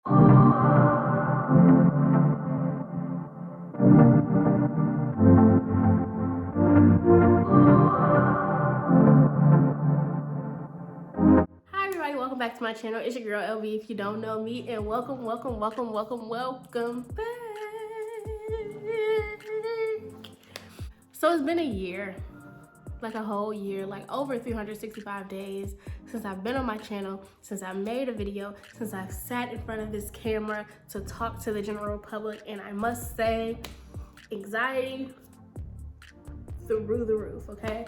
Welcome back to my channel. It's your girl LB if you don't know me, and welcome back. So it's been a year, like a whole year, like over 365 days since I've been on my channel, since I made a video, since I've sat in front of this camera to talk to the general public. And I must say, anxiety through the roof. Okay,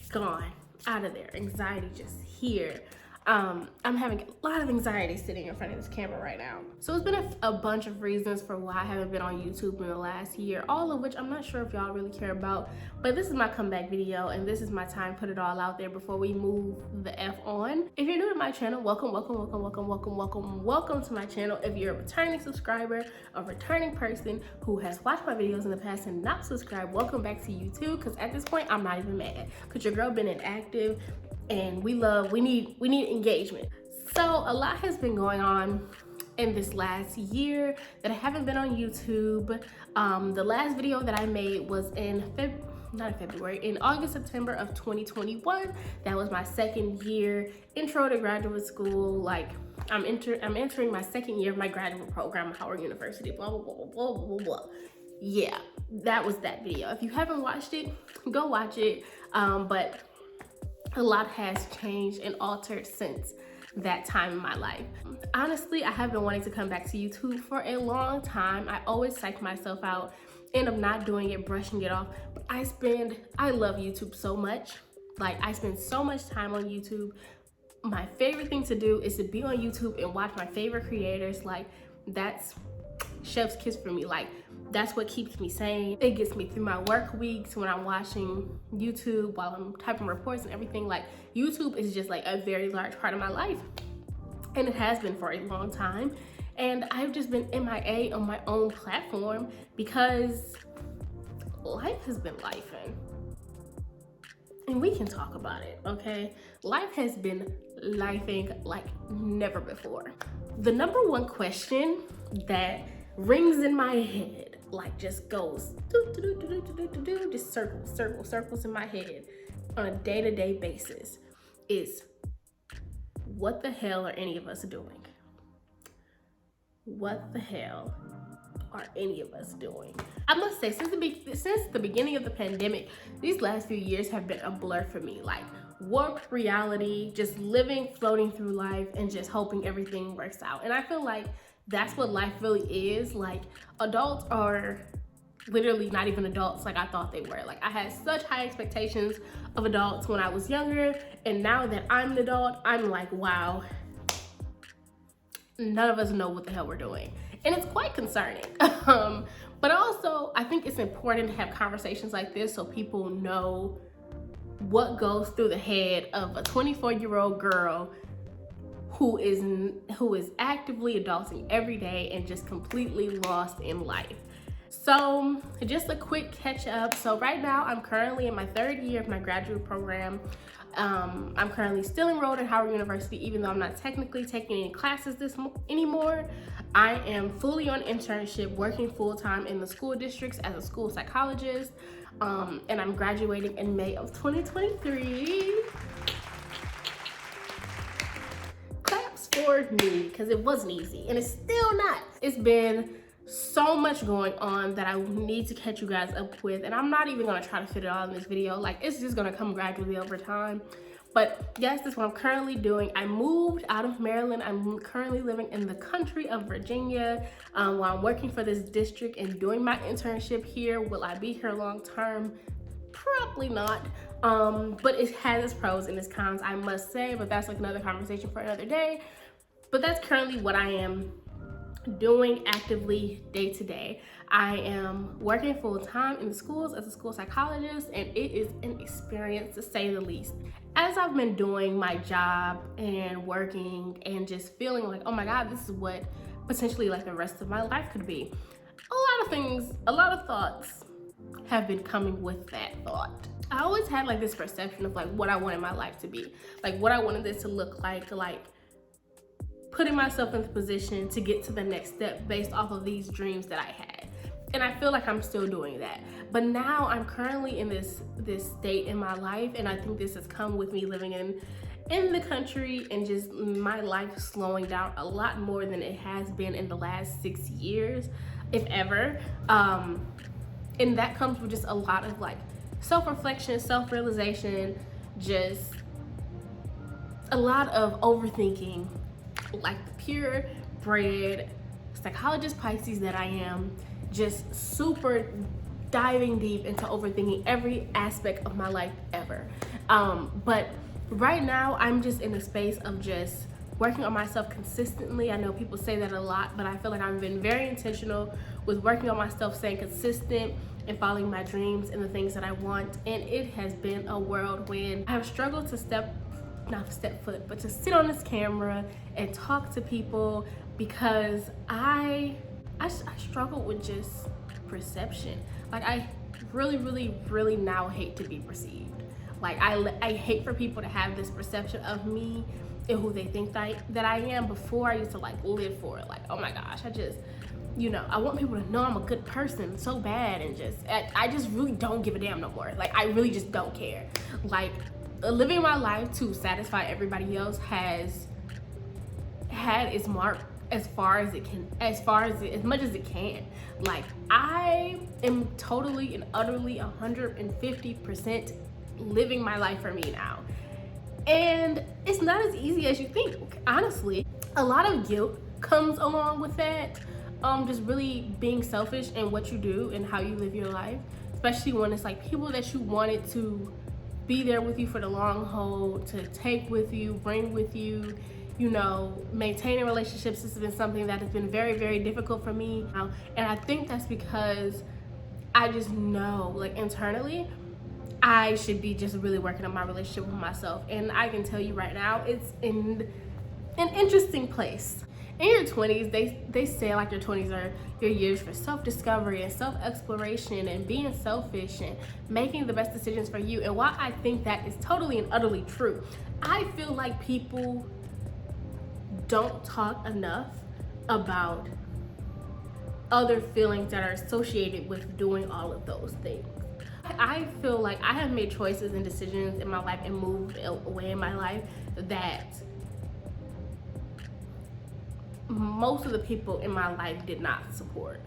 gone, out of there. Anxiety just here. I'm having a lot of anxiety sitting in front of this camera right now. So it's been a bunch of reasons for why I haven't been on YouTube in the last year, all of which I'm not sure if y'all really care about, but this is my comeback video and this is my time to put it all out there before we move the F on. If you're new to my channel, welcome to my channel. If you're a returning subscriber, a returning person who has watched my videos in the past and not subscribed, welcome back to YouTube, because at this point I'm not even mad because your girl been inactive. And we need engagement. So a lot has been going on in this last year that I haven't been on YouTube. The last video that I made was in August, September of 2021. That was my second year, intro to graduate school. Like I'm entering my second year of my graduate program at Howard University, blah, blah, blah, blah, blah, blah. Yeah, that was that video. If you haven't watched it, go watch it. But a lot has changed and altered since that time in my life. Honestly, I have been wanting to come back to YouTube for a long time. I always psych myself out, end up not doing it, brushing it off. But I love YouTube so much. Like, I spend so much time on YouTube. My favorite thing to do is to be on YouTube and watch my favorite creators. Like, that's chef's kiss for me. Like, that's what keeps me sane. It gets me through my work weeks when I'm watching YouTube while I'm typing reports and everything. Like, YouTube is just like a very large part of my life, and it has been for a long time. And I've just been MIA on my own platform because life has been lifing, and we can talk about it. Okay, life has been lifing like never before. The number one question that rings in my head, like just goes just circles in my head on a day-to-day basis, is what the hell are any of us doing? What the hell are any of us doing? I must say, since the beginning of the pandemic, these last few years have been a blur for me. Like, warped reality, just living, floating through life, and just hoping everything works out. And I feel like that's what life really is. Like, adults are literally not even adults like I thought they were. Like, I had such high expectations of adults when I was younger, and now that I'm an adult, I'm like, wow, none of us know what the hell we're doing. And it's quite concerning. But also, I think it's important to have conversations like this so people know what goes through the head of a 24-year-old girl who is actively adulting every day and just completely lost in life. So just a quick catch up. So right now I'm currently in my third year of my graduate program. I'm currently still enrolled at Howard University, even though I'm not technically taking any classes anymore. I am fully on internship, working full-time in the school districts as a school psychologist, and I'm graduating in May of 2023. For me, because it wasn't easy, and it's still not. It's been so much going on that I need to catch you guys up with, and I'm not even gonna try to fit it all in this video. Like, it's just gonna come gradually over time. But yes, that's what I'm currently doing. I moved out of Maryland. I'm currently living in the country of Virginia while I'm working for this district and doing my internship here. Will I be here long term? Probably not. But it has its pros and its cons, I must say, but that's like another conversation for another day. But that's currently what I am doing actively day to day. I am working full time in the schools as a school psychologist, and it is an experience to say the least. As I've been doing my job and working and just feeling like, oh my God, this is what potentially like the rest of my life could be. A lot of thoughts have been coming with that thought. I always had like this perception of like what I wanted my life to be, like what I wanted this to look like putting myself in the position to get to the next step based off of these dreams that I had. And I feel like I'm still doing that. But now I'm currently in this state in my life, and I think this has come with me living in the country and just my life slowing down a lot more than it has been in the last 6 years, if ever. And that comes with just a lot of like self-reflection, self-realization, just a lot of overthinking, like the purebred psychologist Pisces that I am, just super diving deep into overthinking every aspect of my life ever. But right now I'm just in a space of just working on myself consistently. I know people say that a lot, but I feel like I've been very intentional with working on myself, staying consistent and following my dreams and the things that I want. And it has been a whirlwind. I have struggled to not step foot, but to sit on this camera and talk to people because I struggle with just perception. Like I really now hate to be perceived. Like I hate for people to have this perception of me and who they think that I am. Before I used to like live for it. Like, oh my gosh, I just, I want people to know I'm a good person so bad, and I just really don't give a damn no more. Like I really just don't care. Like living my life to satisfy everybody else has had its mark as much as it can. Like I am totally and utterly 150% living my life for me now. And it's not as easy as you think, honestly. A lot of guilt comes along with that. Just really being selfish in what you do and how you live your life, especially when it's like people that you wanted to be there with you for the long haul, to take with you, bring with you, maintaining relationships has been something that has been very, very difficult for me now. And I think that's because I just know, like internally, I should be just really working on my relationship with myself. And I can tell you right now, it's in an interesting place. In your 20s, they say like your 20s are your years for self-discovery and self-exploration and being selfish and making the best decisions for you. And while I think that is totally and utterly true, I feel like people don't talk enough about other feelings that are associated with doing all of those things. I feel like I have made choices and decisions in my life and moved away in my life that most of the people in my life did not support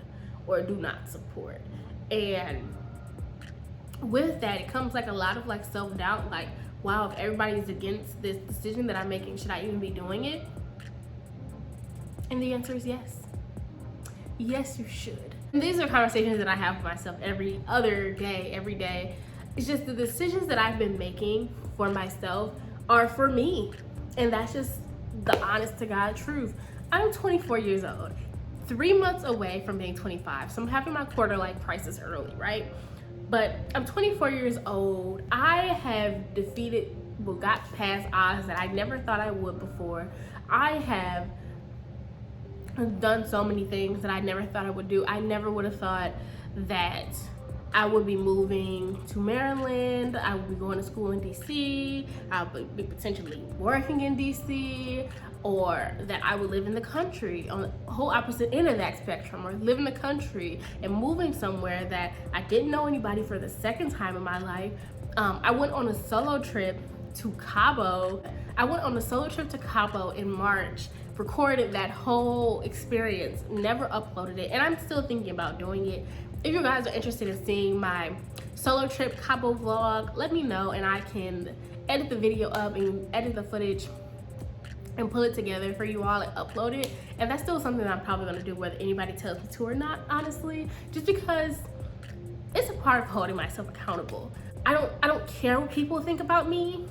or do not support. And with that, it comes like a lot of like self-doubt, like, wow, if everybody's against this decision that I'm making, should I even be doing it? And the answer is yes. Yes, you should. And these are conversations that I have with myself every day. It's just the decisions that I've been making for myself are for me. And that's just the honest to God truth. I'm 24 years old, 3 months away from being 25. So I'm having my quarter life crisis early, right? But I'm 24 years old. I have got past odds that I never thought I would before. I have done so many things that I never thought I would do. I never would have thought that I would be moving to Maryland. I would be going to school in DC. I would be potentially working in DC, or that I would live in the country on the whole opposite end of that spectrum, or live in the country and moving somewhere that I didn't know anybody for the second time in my life. I went on a solo trip to Cabo. In March, recorded that whole experience, never uploaded it, and I'm still thinking about doing it. If you guys are interested in seeing my solo trip Cabo vlog, let me know and I can edit the video up and edit the footage and pull it together for you all and upload it. And that's still something that I'm probably gonna do whether anybody tells me to or not, honestly, just because it's a part of holding myself accountable. I don't care what people think about me,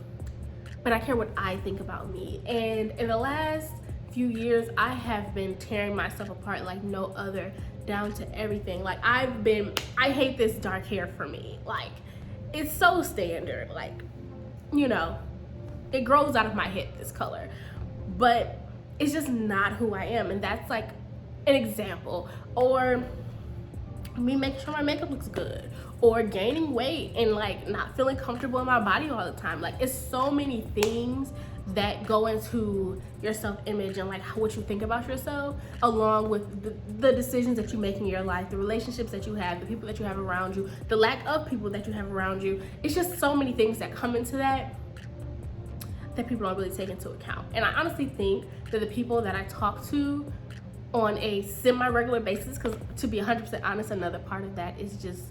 but I care what I think about me. And in the last few years, I have been tearing myself apart like no other, down to everything. Like I hate this dark hair for me. Like it's so standard, like, it grows out of my head, this color, but it's just not who I am. And that's like an example. Or me making sure my makeup looks good, or gaining weight and like not feeling comfortable in my body all the time. Like it's so many things that go into your self-image and like what you think about yourself, along with the decisions that you make in your life, the relationships that you have, the people that you have around you, the lack of people that you have around you. It's just so many things that come into that people don't really take into account. And I honestly think that the people that I talk to on a semi-regular basis, because to be 100% honest, another part of that is just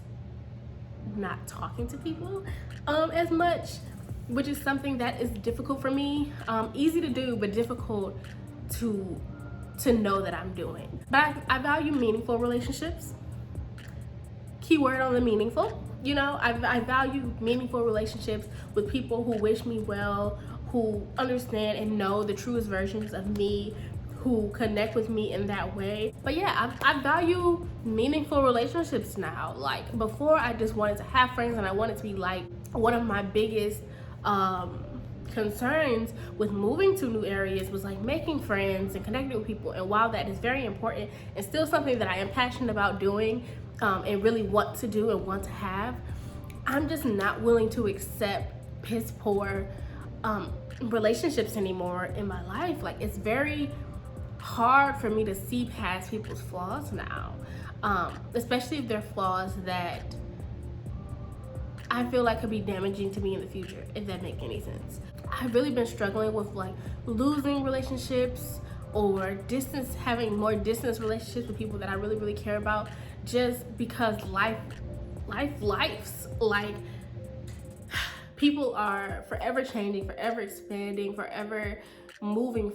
not talking to people as much, which is something that is difficult for me. Easy to do, but difficult to know that I'm doing. But I value meaningful relationships. Keyword on the meaningful. You know, I value meaningful relationships with people who wish me well, who understand and know the truest versions of me, who connect with me in that way. But yeah, I value meaningful relationships now. Like before, I just wanted to have friends and I wanted to be like, one of my biggest concerns with moving to new areas was like making friends and connecting with people. And while that is very important and still something that I am passionate about doing and really want to do and want to have, I'm just not willing to accept piss poor relationships anymore in my life. Like it's very hard for me to see past people's flaws now, especially if they're flaws that I feel like could be damaging to me in the future, if that makes any sense. I've really been struggling with like losing relationships or having more distance relationships with people that I really, really care about, just because life like people are forever changing, forever expanding, forever moving.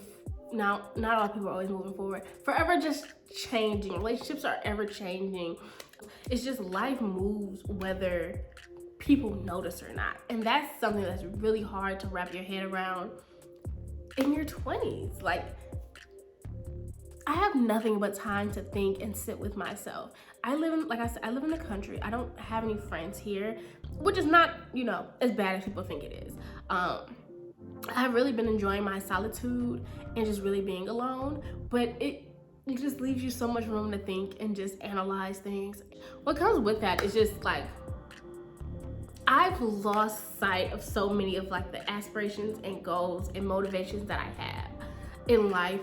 Now, not all people are always moving forward, forever just changing. Relationships are ever changing. It's just life moves whether people notice or not. And that's something that's really hard to wrap your head around in your 20s. Like, I have nothing but time to think and sit with myself. I live in the country. I don't have any friends here, which is not, as bad as people think it is. I've really been enjoying my solitude and just really being alone, but it just leaves you so much room to think and just analyze things. What comes with that is just like, I've lost sight of so many of like the aspirations and goals and motivations that I have in life,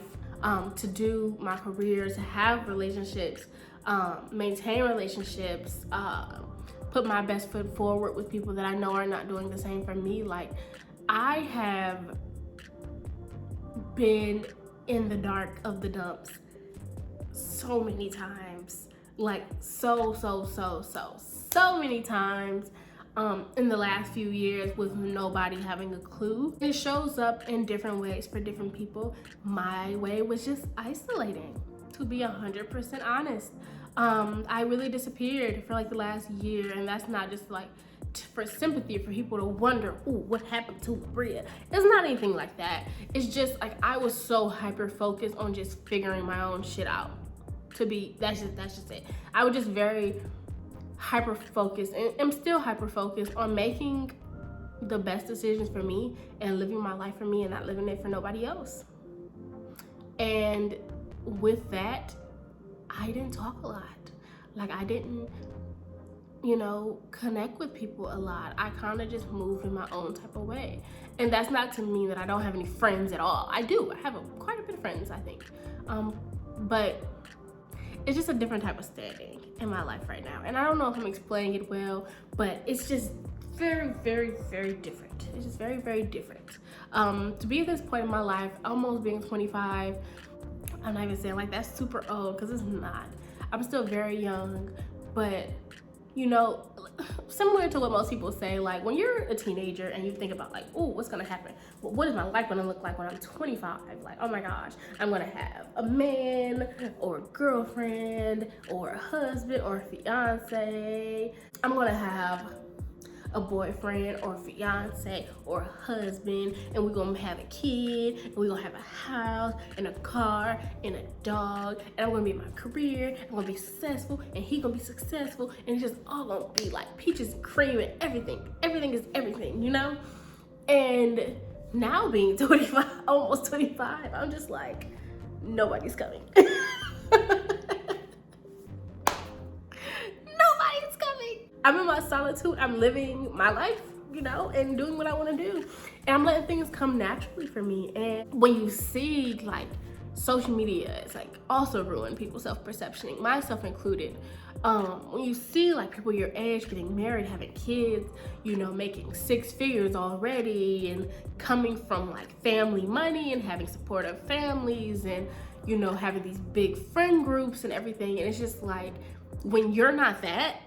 to do my career, to have relationships, maintain relationships, put my best foot forward with people that I know are not doing the same for me. Like, I have been in the dark of the dumps so many times, like so many times in the last few years, with nobody having a clue. It shows up in different ways for different people. My way was just isolating, to be 100% honest. I really disappeared for like the last year, and that's not just like for sympathy, for people to wonder, ooh, what happened to Bria? It's not anything like that. It's just like I was so hyper focused on just figuring my own shit out. That's just it. I was just very hyper focused, and I'm still hyper focused on making the best decisions for me and living my life for me and not living it for nobody else. And with that, I didn't talk a lot. Like, I didn't connect with people a lot. I kind of just moved in my own type of way. And that's not to mean that I don't have any friends at all. I do. I have quite a bit of friends, I think. But it's just a different type of standing in my life right now. And I don't know if I'm explaining it well, but it's just very, very, very different. It's just very, very different. To be at this point in my life, almost being 25, I'm not even saying like that's super old, because it's not. I'm still very young, but similar to what most people say, like when you're a teenager and you think about like, oh, what's gonna happen? What is my life gonna look like when I'm 25? Like, oh my gosh, I'm gonna have a man or a girlfriend or a husband or a fiance. I'm gonna have a boyfriend or a fiance or a husband, and we're gonna have a kid, and we're gonna have a house and a car and a dog, and I'm gonna be in my career, I'm gonna be successful, and he gonna be successful, and it's just all gonna be like peaches and cream and everything is everything, And now being 25, almost 25, I'm just like, nobody's coming. I'm in my solitude. I'm living my life, you know, and doing what I want to do. And I'm letting things come naturally for me. And when you see like social media is like also ruin people's self-perception, myself included. When you see like people your age getting married, having kids, you know, making 6 figures already, and coming from like family money and having supportive families, and you know, having these big friend groups and everything, and it's just like, when you're not that,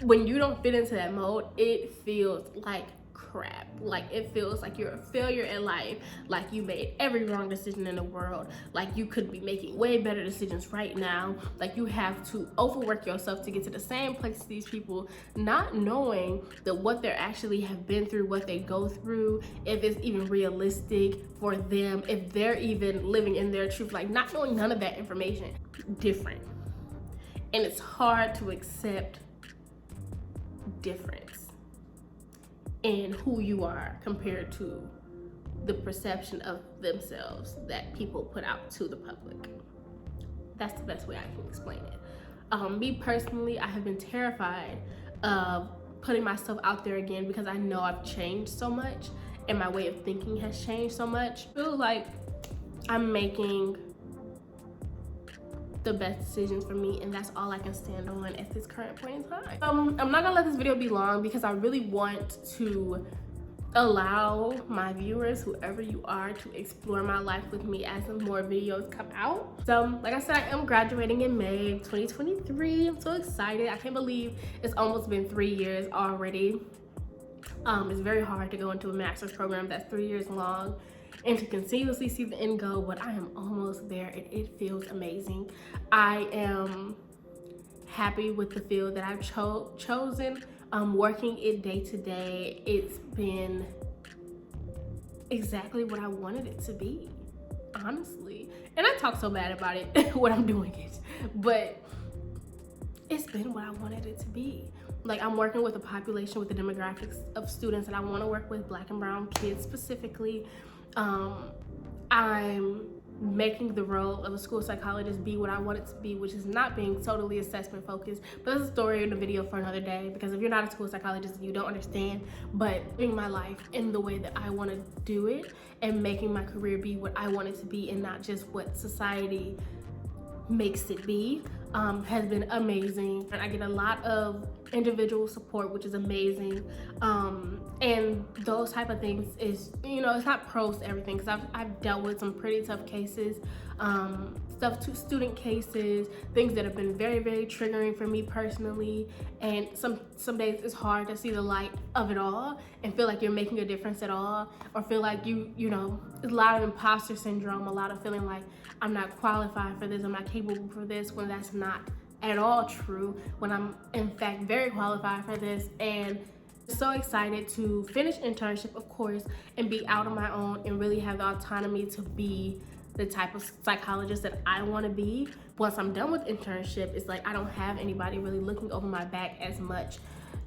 when you don't fit into that mode, it feels like crap. Like, it feels like you're a failure in life, like you made every wrong decision in the world, like you could be making way better decisions right now, like you have to overwork yourself to get to the same place as these people, not knowing that what they actually have been through, what they go through, if it's even realistic for them, if they're even living in their truth, like not knowing none of that information. Different. And it's hard to accept difference in who you are compared to the perception of themselves that people put out to the public. That's the best way I can explain it. Me personally, I have been terrified of putting myself out there again, because I know I've changed so much and my way of thinking has changed so much. I feel like I'm making the best decisions for me, and that's all I can stand on at this current point in time. I'm not gonna let this video be long, because I really want to allow my viewers, whoever you are, to explore my life with me as more videos come out. So like I said, I am graduating in May 2023. I'm so excited. I can't believe it's almost been 3 years already. It's very hard to go into a master's program that's 3 years long and to continuously see the end goal, but I am almost there and it feels amazing. I am happy with the field that I've chosen. Working it day to day, it's been exactly what I wanted it to be, honestly. And I talk so bad about it when I'm doing it, but it's been what I wanted it to be. Like, I'm working with a population with the demographics of students that I want to work with, Black and brown kids specifically. I'm making the role of a school psychologist be what I want it to be, which is not being totally assessment focused, but that's a story in the video for another day, because if you're not a school psychologist, you don't understand. But living my life in the way that I want to do it and making my career be what I want it to be and not just what society makes it be, has been amazing. And I get a lot of individual support, which is amazing. And those type of things is, you know, it's not pros to everything, because I've dealt with some pretty tough cases, student cases, things that have been very, very triggering for me personally. And some days it's hard to see the light of it all and feel like you're making a difference at all, or feel like you know, a lot of imposter syndrome, a lot of feeling like I'm not qualified for this, I'm not capable for this, when that's not at all true, when I'm in fact very qualified for this. And so excited to finish internship, of course, and be out on my own and really have the autonomy to be the type of psychologist that I want to be. Once I'm done with internship, it's like I don't have anybody really looking over my back as much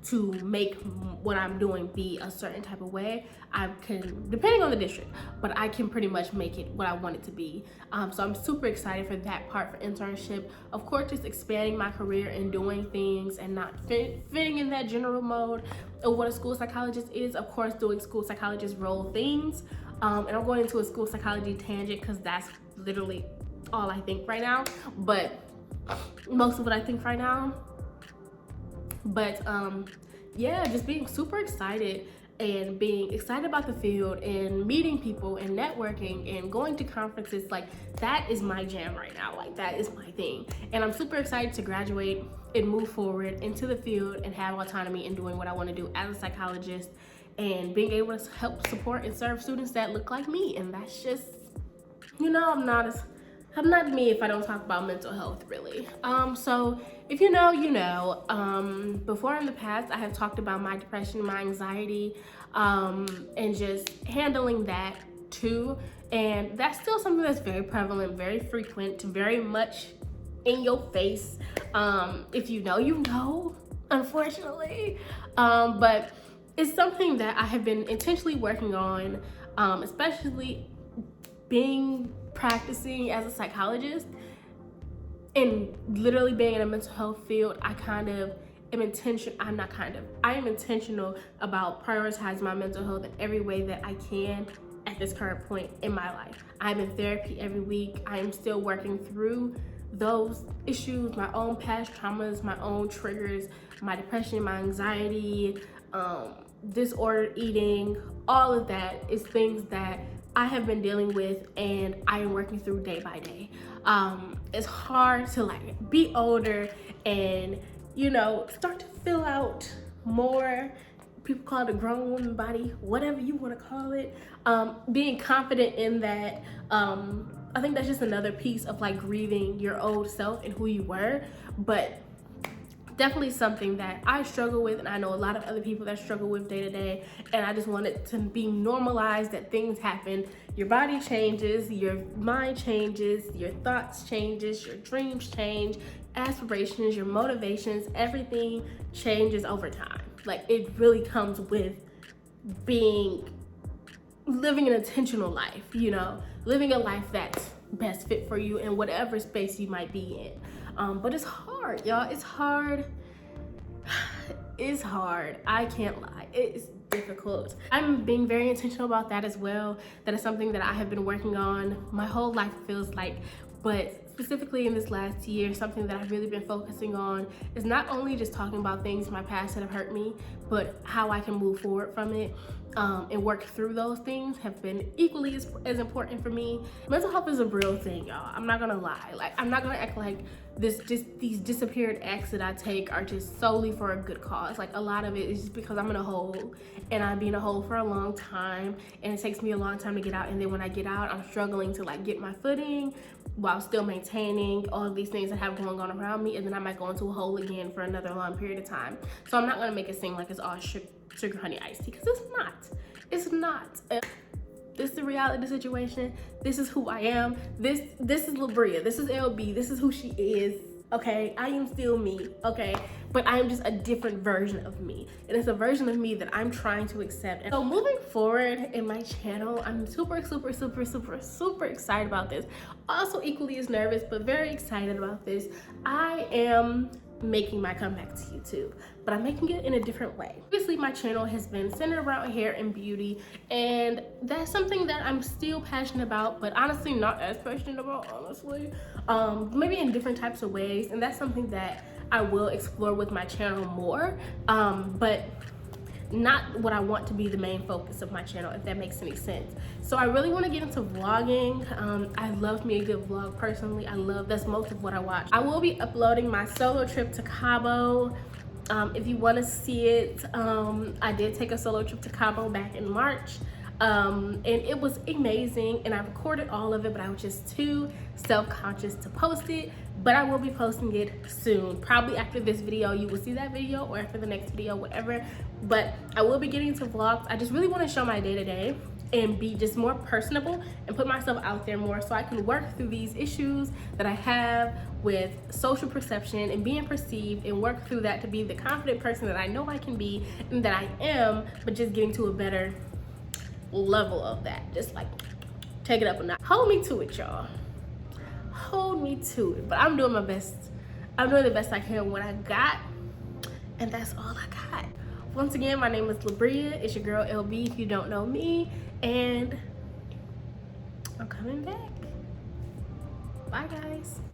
to make what I'm doing be a certain type of way. I can, depending on the district, but I can pretty much make it what I want it to be. So I'm super excited for that part for internship. Of course, just expanding my career and doing things and not fitting in that general mode of what a school psychologist is. Of course, doing school psychologist role things. And I'm going into a school psychology tangent because that's literally all I think right now, but most of what I think right now. But yeah, just being super excited and being excited about the field and meeting people and networking and going to conferences, like that is my jam right now. Like that is my thing. And I'm super excited to graduate and move forward into the field and have autonomy in doing what I want to do as a psychologist and being able to help support and serve students that look like me. And that's just, you know, I'm not me if I don't talk about mental health, really. So if you know, you know. Before in the past, I have talked about my depression, my anxiety, and just handling that too. And that's still something that's very prevalent, very frequent, very much in your face. If you know, you know, unfortunately. But it's something that I have been intentionally working on, especially practicing as a psychologist and literally being in a mental health field. I kind of I am intentional about prioritizing my mental health in every way that I can at this current point in my life. I'm in therapy every week. I am still working through those issues, my own past traumas, my own triggers, my depression, my anxiety, disordered eating. All of that is things that I have been dealing with and I am working through day by day. It's hard to like be older and, you know, start to fill out more, people call it a grown woman body, whatever you want to call it. Being confident in that, I think that's just another piece of like grieving your old self and who you were, but definitely something that I struggle with, and I know a lot of other people that struggle with day to day, and I just want it to be normalized that things happen. Your body changes, your mind changes, your thoughts changes, your dreams change, aspirations, your motivations, everything changes over time. Like, it really comes with living an intentional life, you know, living a life that's best fit for you in whatever space you might be in. But it's hard, y'all. It's hard. It's hard. I can't lie. It's difficult. I'm being very intentional about that as well. That is something that I have been working on my whole life, feels like. But specifically in this last year, something that I've really been focusing on is not only just talking about things in my past that have hurt me, but how I can move forward from it and work through those things have been equally as important for me. Mental health is a real thing, y'all. I'm not gonna lie. Like, I'm not gonna act like these disappeared acts that I take are just solely for a good cause. Like, a lot of it is just because I'm in a hole and I've been in a hole for a long time and it takes me a long time to get out, and then when I get out, I'm struggling to like get my footing while still maintaining all of these things that have going on around me, and then I might go into a hole again for another long period of time. So I'm not gonna make it seem like it's all sugar honey iced tea, because it's not. It's not. This is the reality of the situation. This is who I am. This is Labria. This is LB. This is who she is. Okay, I am still me. Okay, but I am just a different version of me, and it's a version of me that I'm trying to accept. And so moving forward in my channel, I'm super excited about this. Also equally as nervous, but very excited about this. I am making my comeback to YouTube, but I'm making it in a different way. Obviously, my channel has been centered around hair and beauty, and that's something that I'm still passionate about, but honestly not as passionate about, honestly. Maybe in different types of ways, and that's something that I will explore with my channel more, but not what I want to be the main focus of my channel, if that makes any sense. So I really want to get into vlogging. I love me a good vlog personally. That's most of what I watch. I will be uploading my solo trip to Cabo. If you want to see it, I did take a solo trip to Cabo back in March. And it was amazing, and I recorded all of it, but I was just too self-conscious to post it. But I will be posting it soon. Probably after this video, you will see that video, or after the next video, whatever. But I will be getting into vlogs. I just really want to show my day-to-day and be just more personable and put myself out there more, so I can work through these issues that I have with social perception and being perceived, and work through that to be the confident person that I know I can be and that I am, but just getting to a better level of that. Just like take it up a notch. Hold me to it, y'all. Hold me to it. But I'm doing my best. I'm doing the best I can with what I got, and that's all I got. Once again, my name is Labria. It's your girl LB if you don't know me, and I'm coming back. Bye, guys.